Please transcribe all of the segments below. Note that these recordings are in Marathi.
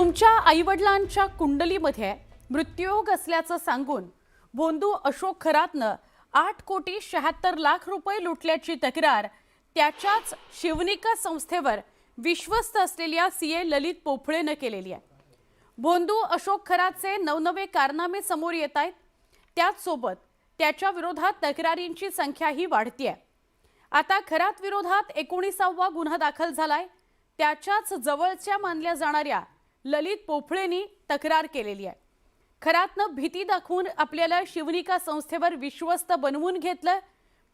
तुमच्या आईवडिलांच्या कुंडलीमध्ये मृत्यूयोग असल्याचं सांगून भोंदू अशोक खरातनं 8,76,00,000 रुपये लुटल्याची तक्रार त्याच्याच शिवनिका संस्थेवर विश्वस्त असलेल्या सीए ललित पोफळेनं केलेली आहे। भोंदू अशोक खरातचे नवनवे कारनामे समोर येत आहेत। त्याचसोबत त्याच्या विरोधात तक्रारींची संख्याही वाढतीये। आता खरात विरोधात 19वा गुन्हा दाखल झालाय। त्याच्याच जवळच्या मानल्या जाणाऱ्या ललित पोफळेंनी तक्रार केलेली आहे। खरातनं भीती दाखवून आपल्याला शिवनिका संस्थेवर विश्वस्त बनवून घेतलं,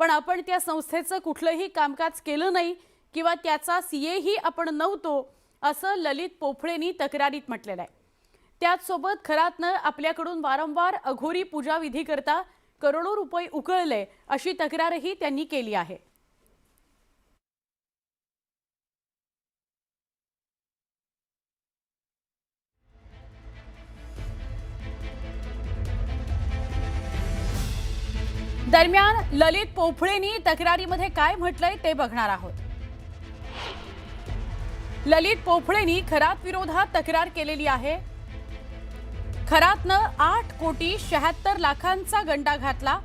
पण आपण त्या संस्थेचं कुठलंही कामकाज केलं नाही किंवा त्याचा सीएही आपण नव्हतो, असं ललित पोफळेंनी तक्रारीत म्हटलेलं आहे। त्याचसोबत खरातनं आपल्याकडून वारंवार अघोरी पूजा विधी करता करोडो रुपये उकळले अशी तक्रारही त्यांनी केली आहे। दरम्यान ललित पोफळेंनी तक्रारीमध्ये काय म्हटलंय ते बघणार आहोत। ललित पोफळेंनी खरात विरोधात तक्रार केलेली आहे। खरातनं 8,76,00,000चा गंडा घातला।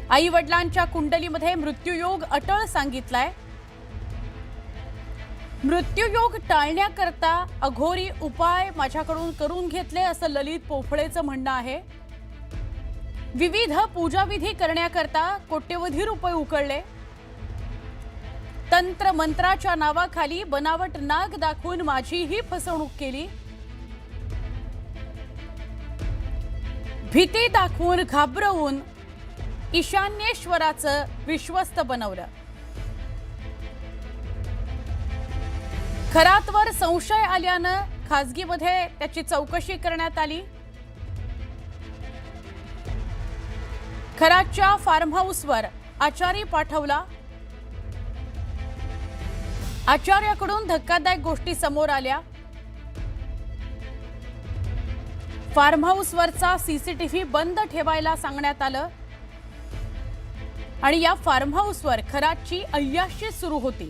आई वडिलांच्या कुंडलीमध्ये मृत्यूयोग अटळ सांगितलाय। मृत्यूयोग टाळण्याकरता अघोरी उपाय माझ्याकडून करून घेतले असं ललित पोफळेचं म्हणणं आहे। विविध पूजाविधी करण्याकरता कोट्यवधी रुपये उकळले। तंत्र मंत्राच्या नावाखाली बनावट नाग दाखवून माझीही फसवणूक केली। भीती दाखवून घाबरवून ईशान्येश्वराचं विश्वस्त बनवलं। खरातवर संशय आल्यानं खासगीमध्ये त्याची चौकशी करण्यात आली। खरातच्या फार्म हाऊसवर आचारी पाठवला। आचार्याकडून धक्कादायक गोष्टी समोर आल्या। फार्म हाऊसवरचा सीसीटीव्ही बंद ठेवायला सांगण्यात आलं आणि या फार्म हाऊसवर खरातची अय्याशी सुरू होती।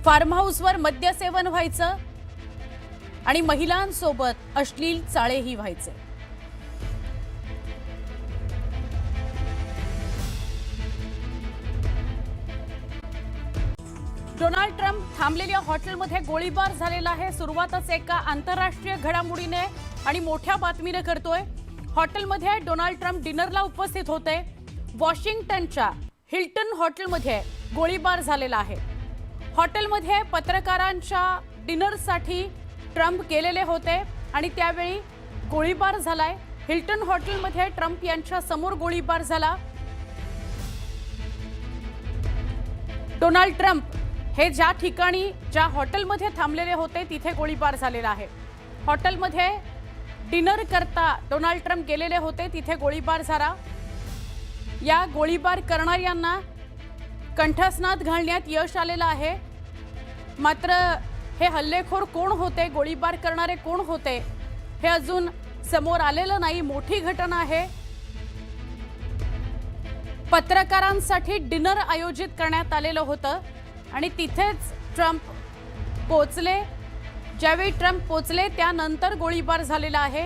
फार्म हाऊसवर मद्यसेवन व्हायचं आणि महिलांसोबत अश्लील चाळेही व्हायचे। डोनाल्ड ट्रम्प थांबलेल्या हॉटेलमध्ये गोळीबार झालेला आहे। सुरुवातच एका आंतरराष्ट्रीय घडामोडीने आणि मोठ्या बातमीने करतोय। हॉटेलमध्ये डोनाल्ड ट्रम्प डिनरला उपस्थित होते। वॉशिंग्टनच्या हिल्टन हॉटेलमध्ये गोळीबार झालेला आहे। हॉटेलमध्ये पत्रकारांच्या डिनरसाठी ट्रम्प गेलेले होते आणि त्यावेळी गोळीबार झालाय। हिल्टन हॉटेलमध्ये ट्रम्प यांच्या समोर गोळीबार झाला। डोनाल्ड ट्रम्प हे ज्या ठिकाणी ज्या हॉटेलमध्ये थांबलेले होते तिथे गोळीबार झालेला आहे। हॉटेलमध्ये डिनर करता डोनाल्ड ट्रम्प गेलेले होते, तिथे गोळीबार झाला। या गोळीबार करणाऱ्यांना कंठस्नात घालण्यात यश आलेलं आहे। मात्र हे हल्लेखोर कोण होते, गोळीबार करणारे कोण होते हे अजून समोर आलेलं नाही। मोठी घटना आहे। पत्रकारांसाठी डिनर आयोजित करण्यात आलेलं होतं आणि तिथेच ट्रम्प पोहोचले। ज्यावेळी ट्रम्प पोहोचले त्यानंतर गोळीबार झालेला आहे।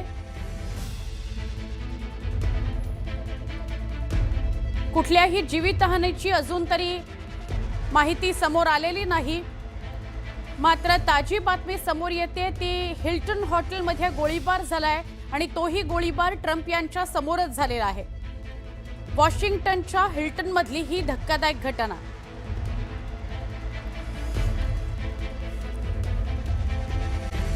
कुठल्याही जीवितहानीची अजून तरी माहिती समोर आलेली नाही। मात्र ताजी बातमी समोर येते ती हिल्टन हॉटेलमध्ये गोळीबार झालाय आणि तोही गोळीबार ट्रम्प यांच्या समोरच झालेला आहे। वॉशिंग्टनच्या हिल्टनमधली ही धक्कादायक घटना।